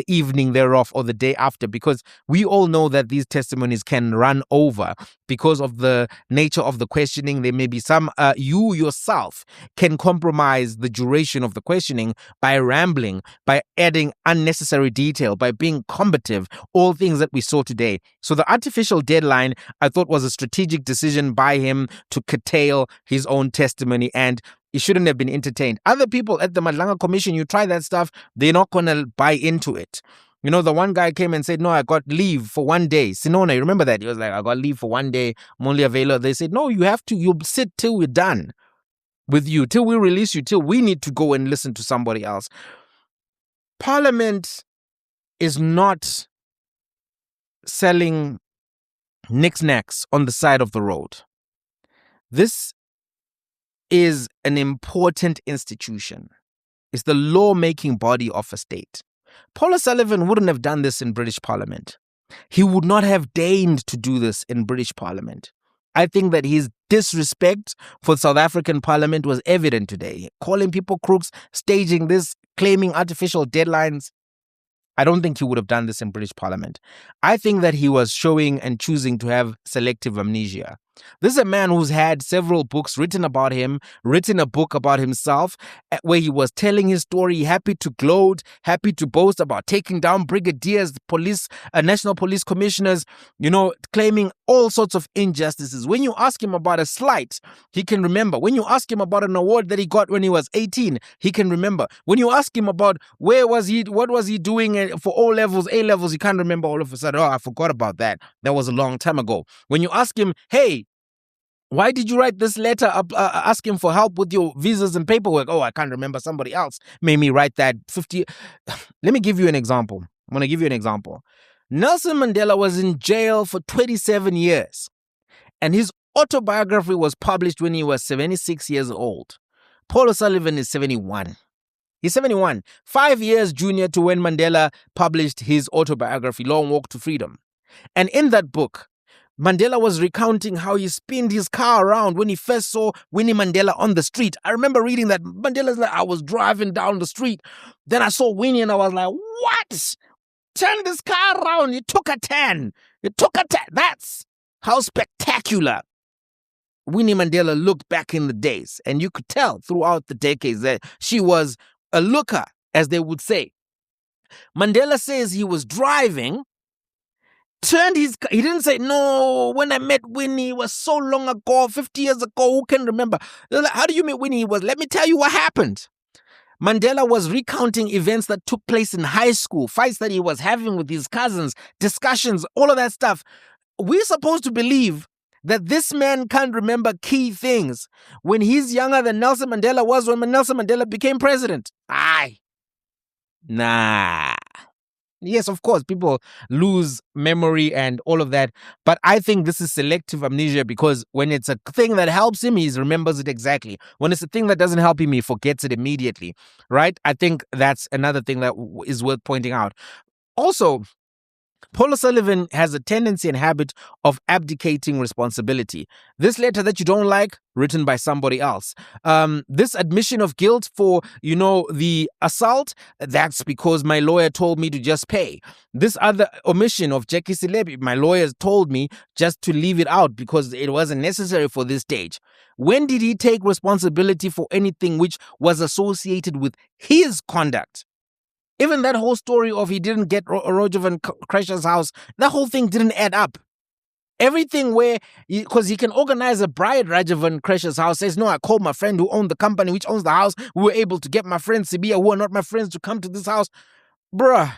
evening thereof or the day after? Because we all know that these testimonies can run over because of the nature of the questioning. There may be some, you yourself can compromise the duration of the questioning by rambling, by adding unnecessary detail, by being combative, all things that we saw today. So the artificial deadline, I thought, was a strategic decision by him to curtail his own testimony, and it shouldn't have been entertained. Other people at the Madlanga Commission, you try that stuff, they're not going to buy into it. You know, the one guy came and said, no, I got leave for 1 day. Sinona, you remember that? He was like, I got leave for 1 day. I'm only available. They said, no, you'll sit till we're done with you, till we release you, till we need to go and listen to somebody else. Parliament is not selling knickknacks on the side of the road. This is an important institution. It's the law-making body of a state. Paul O'Sullivan wouldn't have done this in British Parliament. He would not have deigned to do this in British Parliament. I think that his disrespect for South African Parliament was evident today. Calling people crooks, staging this, claiming artificial deadlines. I don't think he would have done this in British Parliament. I think that he was showing and choosing to have selective amnesia. This is a man who's had several books written about him, written a book about himself, where he was telling his story, happy to gloat, happy to boast about taking down brigadiers, police, national police commissioners, claiming all sorts of injustices. When you ask him about a slight, he can remember. When you ask him about an award that he got when he was 18, he can remember. When you ask him about what was he doing for O levels, A levels, he can't remember all of a sudden. Oh, I forgot about that. That was a long time ago. When you ask him, hey, why did you write this letter asking for help with your visas and paperwork? Oh, I can't remember. Somebody else made me write that 50. Let me give you an example. I'm going to give you an example. Nelson Mandela was in jail for 27 years, and his autobiography was published when he was 76 years old. Paul O'Sullivan is 71. He's 71, 5 years junior to when Mandela published his autobiography, Long Walk to Freedom. And in that book, Mandela was recounting how he spinned his car around when he first saw Winnie Mandela on the street. I remember reading that. Mandela's like, I was driving down the street. Then I saw Winnie and I was like, what? Turn this car around. You took a 10. That's how spectacular Winnie Mandela looked back in the days. And you could tell throughout the decades that she was a looker, as they would say. Mandela says he was driving, turned his car. He didn't say, no, when I met Winnie, it was so long ago, 50 years ago, who can remember? They're like, how do you meet Winnie? He was, let me tell you what happened. Mandela was recounting events that took place in high school, fights that he was having with his cousins, discussions, all of that stuff. We're supposed to believe that this man can't remember key things when he's younger than Nelson Mandela was when Nelson Mandela became president. Nah. Yes, of course, people lose memory and all of that. But I think this is selective amnesia because when it's a thing that helps him, he remembers it exactly. When it's a thing that doesn't help him, he forgets it immediately, right? I think that's another thing that is worth pointing out. Also, Paul O'Sullivan has a tendency and habit of abdicating responsibility. This letter that you don't like, written by somebody else. This admission of guilt for, the assault, that's because my lawyer told me to just pay. This other omission of Jackie Silebi, my lawyers told me just to leave it out because it wasn't necessary for this stage. When did he take responsibility for anything which was associated with his conduct? Even that whole story of he didn't get Roger van Krescher's house, that whole thing didn't add up. Everything because he can organize a bride, Roger van Krescher's house, says, no, I called my friend who owned the company which owns the house. We were able to get my friends, Sibia, who are not my friends, to come to this house. Bruh.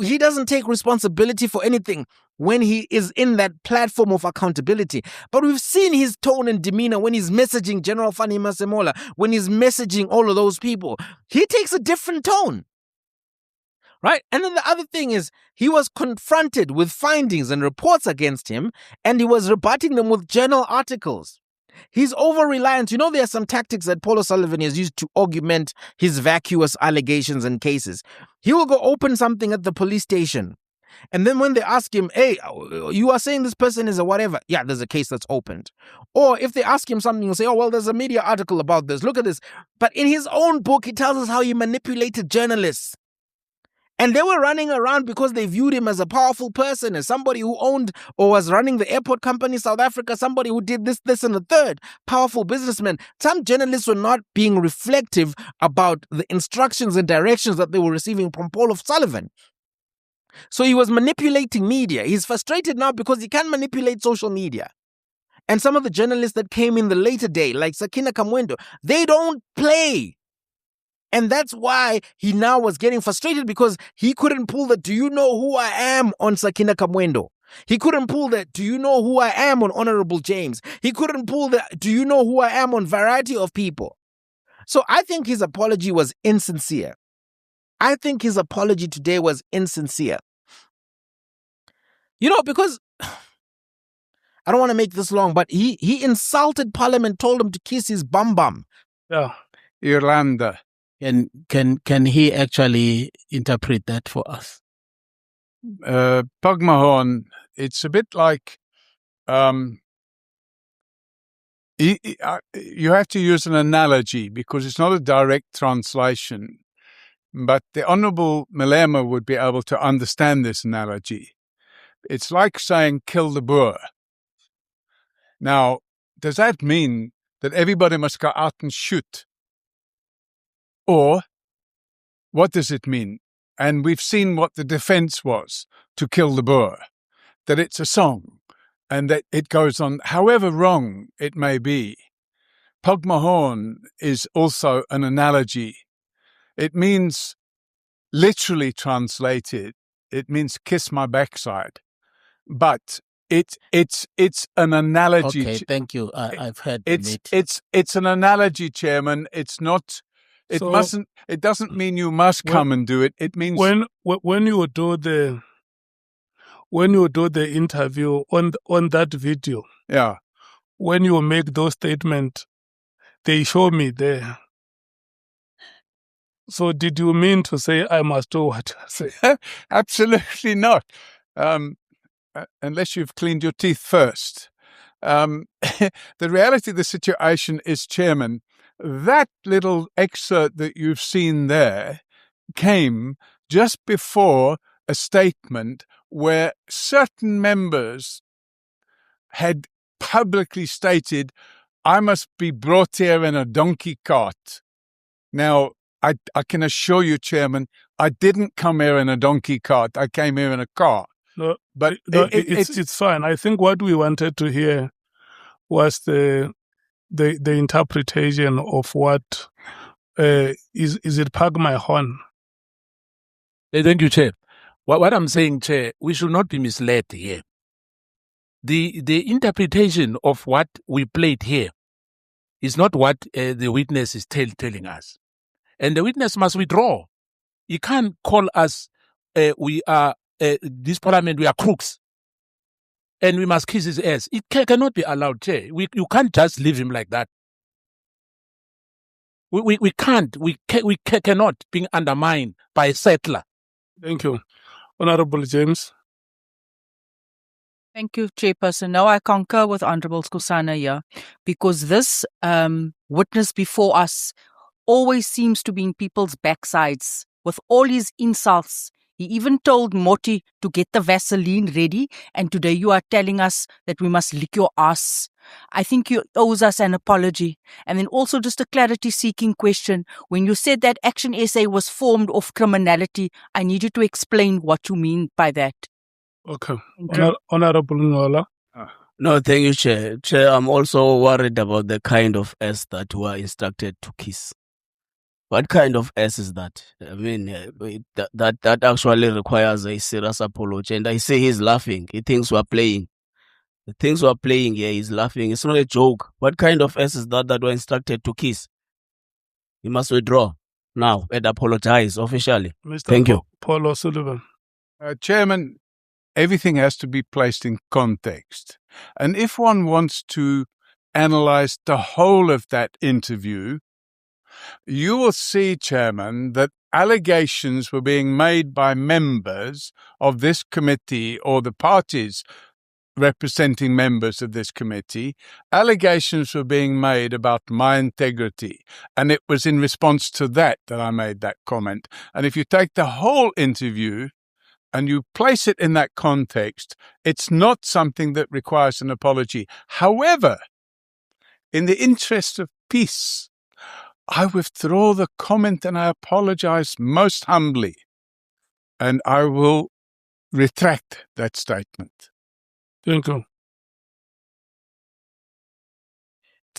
He doesn't take responsibility for anything when he is in that platform of accountability. But we've seen his tone and demeanor when he's messaging General Fani Masemola, when he's messaging all of those people. He takes a different tone, right? And then the other thing is he was confronted with findings and reports against him, and he was rebutting them with journal articles. He's over-reliant. There are some tactics that Paul O'Sullivan has used to augment his vacuous allegations and cases. He will go open something at the police station. And then when they ask him, hey, you are saying this person is a whatever. Yeah, there's a case that's opened. Or if they ask him something, he'll say, oh, well, there's a media article about this. Look at this. But in his own book, he tells us how he manipulated journalists. And they were running around because they viewed him as a powerful person, as somebody who owned or was running the airport company South Africa, somebody who did this, and the third, powerful businessman. Some journalists were not being reflective about the instructions and directions that they were receiving from Paul O'Sullivan. So he was manipulating media. He's frustrated now because he can't manipulate social media. And some of the journalists that came in the later day, like Sakina Kamwendo, they don't play. And that's why he now was getting frustrated because he couldn't pull the do you know who I am on Sakina Kamwendo. He couldn't pull the do you know who I am on Honorable James. He couldn't pull the do you know who I am on variety of people. So I think his apology was insincere. I think his apology today was insincere. Because I don't want to make this long, but he insulted Parliament, told him to kiss his bum. Yeah. Irlanda. Can he actually interpret that for us? Pugmahon, it's a bit like you have to use an analogy because it's not a direct translation. But the Honourable Malema would be able to understand this analogy. It's like saying kill the Boer. Now, does that mean that everybody must go out and shoot? Or what does it mean? And we've seen what the defense was to kill the Boer, that it's a song and that it goes on, however wrong it may be. Pugmahon is also an analogy. It means, literally translated, it means kiss my backside. But it's an analogy. Okay, thank you. I've heard it's an analogy, Chairman. It's not. It mustn't. It doesn't mean you must come and do it. It means when you do the interview on that video. Yeah. When you make those statements, they show me there. So did you mean to say I must do what I say? Absolutely not. Unless you've cleaned your teeth first. The reality of the situation is, Chairman, that little excerpt that you've seen there came just before a statement where certain members had publicly stated, I must be brought here in a donkey cart. Now, I can assure you, Chairman, I didn't come here in a donkey cart. I came here in a car. No, but it's fine. I think what we wanted to hear was the interpretation of what is it Pugmahon? Thank you, Chair. What I'm saying, Chair, we should not be misled here. The interpretation of what we played here is not what the witness is telling us. And the witness must withdraw. He can't call us, we are, this parliament, we are crooks. And we must kiss his ass. It cannot be allowed, Chair. You can't just leave him like that. We can't. We cannot be undermined by a settler. Thank you. Honorable James. Thank you, Chairperson. Now I concur with Honorable Skhosana here because this witness before us always seems to be in people's backsides with all his insults. He even told Moti to get the Vaseline ready, and today you are telling us that we must lick your ass. I think you owes us an apology. And then also just a clarity-seeking question. When you said that Action SA was formed of criminality, I need you to explain what you mean by that. Okay. Honorable Ngola. No, thank you, Chair. Chair, I'm also worried about the kind of ass that we are instructed to kiss. What kind of ass is that? I mean, that actually requires a serious apology. And I say he's laughing. He thinks we're playing. The things we're playing here, he's laughing. It's not a joke. What kind of ass is that we're instructed to kiss? He must withdraw now and apologize officially. Mr. Thank you. Paul O'Sullivan. Chairman, everything has to be placed in context. And if one wants to analyze the whole of that interview, you will see, Chairman, that allegations were being made by members of this committee or the parties representing members of this committee. Allegations were being made about my integrity. And it was in response to that I made that comment. And if you take the whole interview and you place it in that context, it's not something that requires an apology. However, in the interest of peace, I withdraw the comment and I apologize most humbly. And I will retract that statement. Thank you.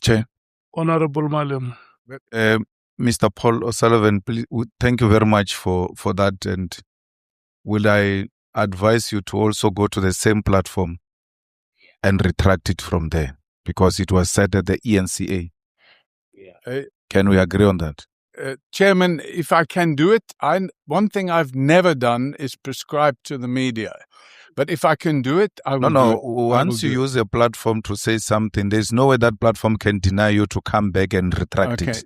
Chair. Honorable Malem. Mr. Paul O'Sullivan, please, thank you very much for that. And will I advise you to also go to the same platform and retract it from there? Because it was said at the ENCA. Can we agree on that? Chairman, if I can do it, one thing I've never done is prescribe to the media. But if I can do it, I will do it. Once you use a platform to say something, there's no way that platform can deny you to come back and retract it.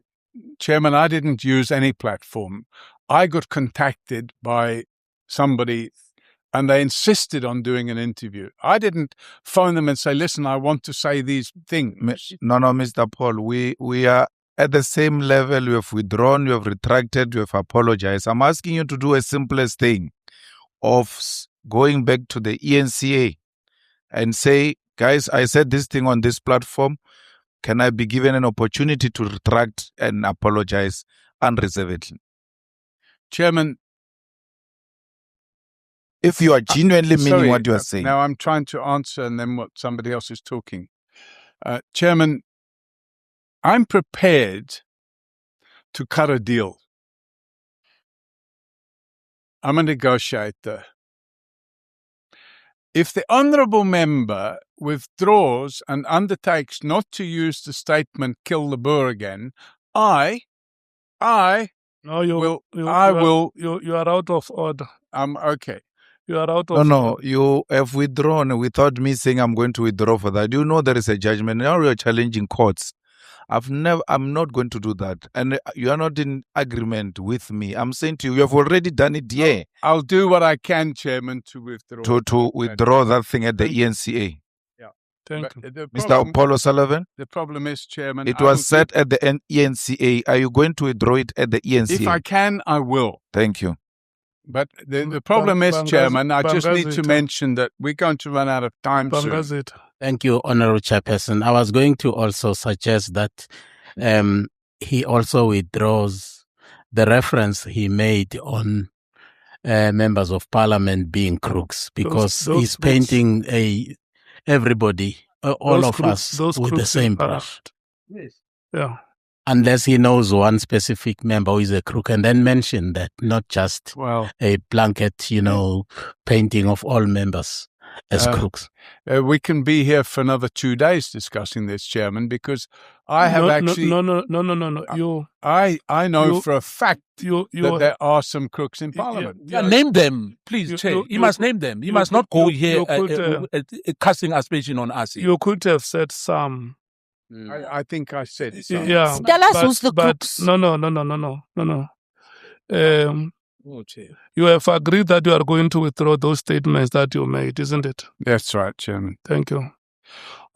Chairman, I didn't use any platform. I got contacted by somebody and they insisted on doing an interview. I didn't phone them and say, listen, I want to say these things. No, Mr. Paul, we are at the same level. You have withdrawn, you have retracted, you have apologized. I'm asking you to do a simplest thing of going back to the ENCA and say, guys, I said this thing on this platform. Can I be given an opportunity to retract and apologize unreservedly? Chairman, if you are genuinely meaning what you are saying. Now I'm trying to answer and then what somebody else is talking. Chairman, I'm prepared to cut a deal. I'm a negotiator. If the honourable member withdraws and undertakes not to use the statement "kill the Boer" again, I will. You are out of order. Okay. You are out of No, you have withdrawn without me saying I'm going to withdraw for that. You know there is a judgment. Now you're challenging courts. I'm not going to do that. And you are not in agreement with me. I'm saying to you, you have already done it here. I'll do what I can, Chairman, to withdraw. To withdraw that thing at the ENCA. Yeah. Thank you. Mr. Paul O'Sullivan? The problem is, Chairman... It was set at the ENCA. Are you going to withdraw it at the ENCA? If I can, I will. Thank you. But the problem is, Chairman, I just need to mention that we're going to run out of time soon. Thank you, Honourable Chairperson. I was going to also suggest that he also withdraws the reference he made on members of parliament being crooks, because he's painting everybody, all of us, with the same brush. Yes. Yeah. Unless he knows one specific member who is a crook, and then mention that, not just a blanket, painting of all members as crooks. We can be here for another 2 days discussing this, Chairman, because I have No. I know for a fact that there are some crooks in Parliament. Name them, please, Chair. You must name them. You must not go here casting aspersion on us. You could have said some. I think I said some. Yeah. Tell us who's the crooks. No. You have agreed that you are going to withdraw those statements that you made, isn't it? That's right, Chairman. Thank you.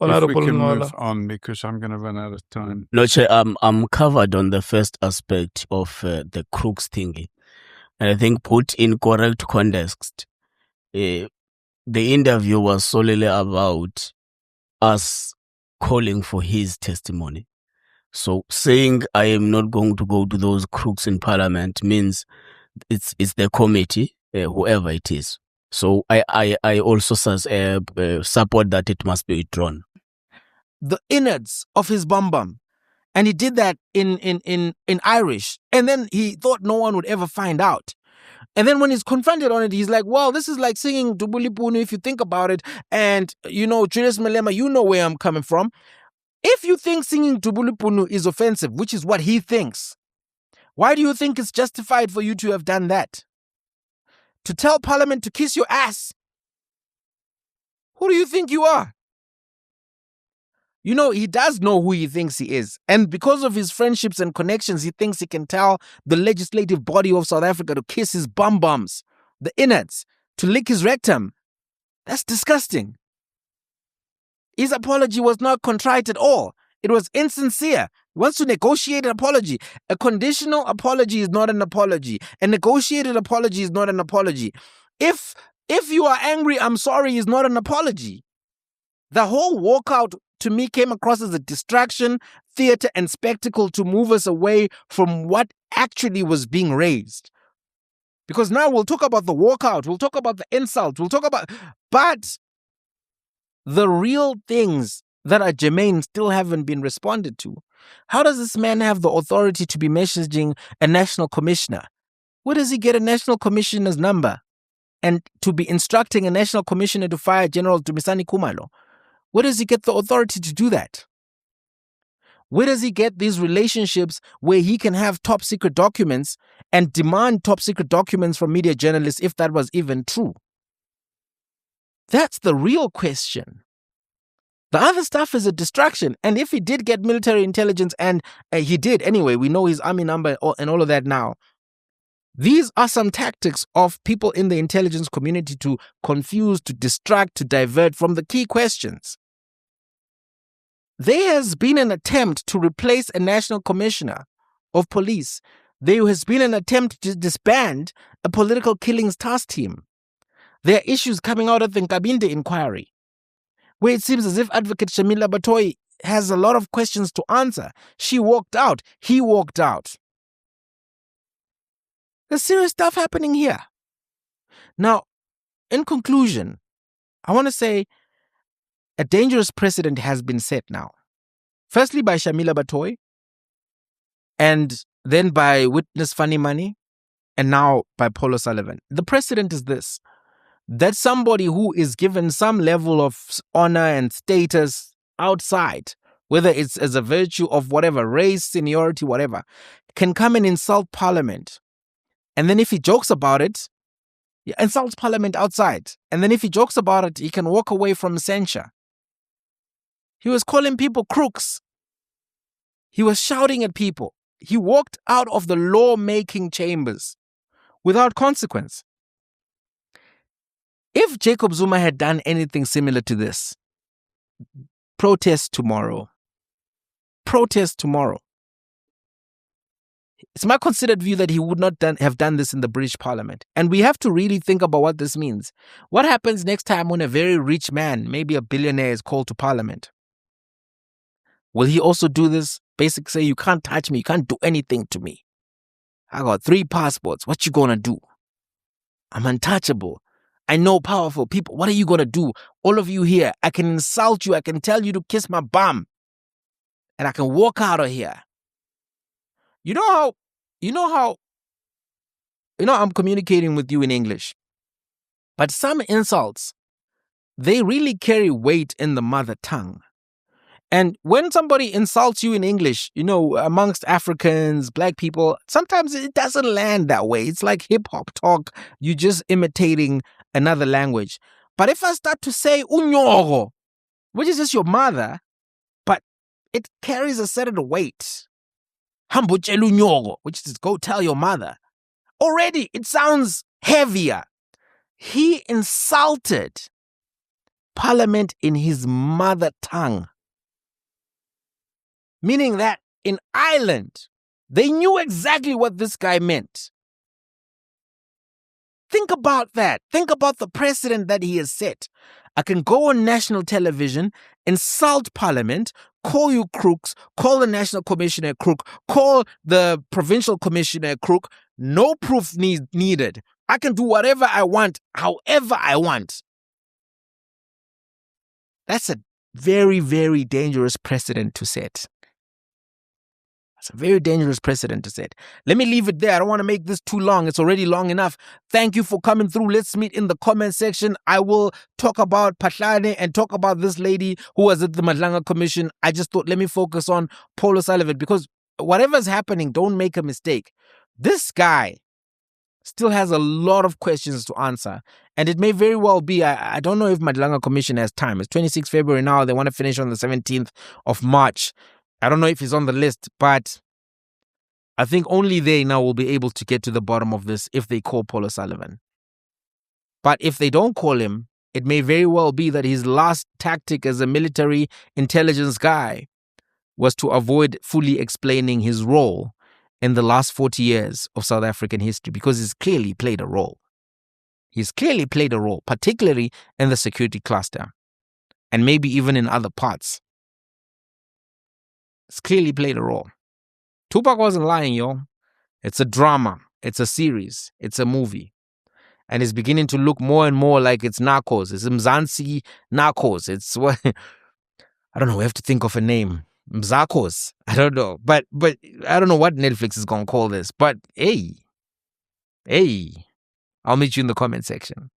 Honourable, if we can move on, because I'm going to run out of time. No, Chair, I'm covered on the first aspect of the crooks thingy. And I think, put in correct context, the interview was solely about us calling for his testimony. So saying I am not going to go to those crooks in Parliament means it's the committee, whoever it is. So I also support that it must be withdrawn. The innards of his bum. And he did that in Irish. And then he thought no one would ever find out. And then when he's confronted on it, he's like, well, this is like singing Dubulipunu if you think about it. And, Julius Malema, you know where I'm coming from. If you think singing Dubulipunu is offensive, which is what he thinks, why do you think it's justified for you to have done that? To tell Parliament to kiss your ass? Who do you think you are? He does know who he thinks he is. And because of his friendships and connections, he thinks he can tell the legislative body of South Africa to kiss his bums, the innards, to lick his rectum. That's disgusting. His apology was not contrite at all. It was insincere. He wants to negotiate an apology. A conditional apology is not an apology. A negotiated apology is not an apology. If you are angry, I'm sorry is not an apology. The whole walkout to me came across as a distraction, theater, and spectacle to move us away from what actually was being raised. Because now we'll talk about the walkout, we'll talk about the insult, but the real things that are germane still haven't been responded to. How does this man have the authority to be messaging a national commissioner? Where does he get a national commissioner's number? And to be instructing a national commissioner to fire General Dumisani Khumalo? Where does he get the authority to do that? Where does he get these relationships where he can have top secret documents and demand top secret documents from media journalists if that was even true? That's the real question. The other stuff is a distraction. And if he did get military intelligence, and he did anyway, we know his army number and all of that now. These are some tactics of people in the intelligence community to confuse, to distract, to divert from the key questions. There has been an attempt to replace a national commissioner of police. There has been an attempt to disband a political killings task team. There are issues coming out of the Nkabinde inquiry, where it seems as if Advocate Shamila Batoyi has a lot of questions to answer. She walked out. He walked out. There's serious stuff happening here. Now, in conclusion, I want to say a dangerous precedent has been set now. Firstly, by Shamila Batoyi, and then by witness Funny Money, and now by Paul O'Sullivan. The precedent is this, that somebody who is given some level of honor and status outside, whether it's as a virtue of whatever, race, seniority, whatever, can come and insult Parliament. And then if he jokes about it, he insults Parliament outside. And then if he jokes about it, he can walk away from censure. He was calling people crooks. He was shouting at people. He walked out of the law-making chambers without consequence. If Jacob Zuma had done anything similar to this, protest tomorrow. Protest tomorrow. It's my considered view that he would not have done this in the British Parliament. And we have to really think about what this means. What happens next time when a very rich man, maybe a billionaire, is called to Parliament? Will he also do this? Basically say, you can't touch me, you can't do anything to me. I got 3 passports, what you gonna do? I'm untouchable. I know powerful people, what are you gonna do? All of you here, I can insult you, I can tell you to kiss my bum. And I can walk out of here. You know I'm communicating with you in English. But some insults, they really carry weight in the mother tongue. And when somebody insults you in English, amongst Africans, black people, sometimes it doesn't land that way. It's like hip-hop talk. You're just imitating another language. But if I start to say unyoro, which is just your mother, but it carries a certain weight. Hambutshela unyoro, which is go tell your mother. Already, it sounds heavier. He insulted Parliament in his mother tongue. Meaning that in Ireland, they knew exactly what this guy meant. Think about that. Think about the precedent that he has set. I can go on national television, insult Parliament, call you crooks, call the National Commissioner a crook, call the Provincial Commissioner a crook. No proof needed. I can do whatever I want, however I want. That's a very, very dangerous precedent to set. It's a very dangerous precedent to set. Let me leave it there. I don't want to make this too long. It's already long enough. Thank you for coming through. Let's meet in the comment section. I will talk about Patlane and talk about this lady who was at the Madlanga Commission. I just thought, let me focus on Paul O'Sullivan, because whatever's happening, don't make a mistake. This guy still has a lot of questions to answer. And it may very well be, I don't know if Madlanga Commission has time. It's 26 February now. They want to finish on the 17th of March. I don't know if he's on the list, but I think only they now will be able to get to the bottom of this if they call Paul O'Sullivan. But if they don't call him, it may very well be that his last tactic as a military intelligence guy was to avoid fully explaining his role in the last 40 years of South African history, because he's clearly played a role. He's clearly played a role, particularly in the security cluster, and maybe even in other parts. It's clearly played a role. Tupac wasn't lying, yo. It's a drama. It's a series. It's a movie. And it's beginning to look more and more like it's Narcos. It's Mzansi Narcos. It's what I don't know. We have to think of a name. Mzakos. I don't know. But I don't know what Netflix is going to call this. But hey, I'll meet you in the comment section.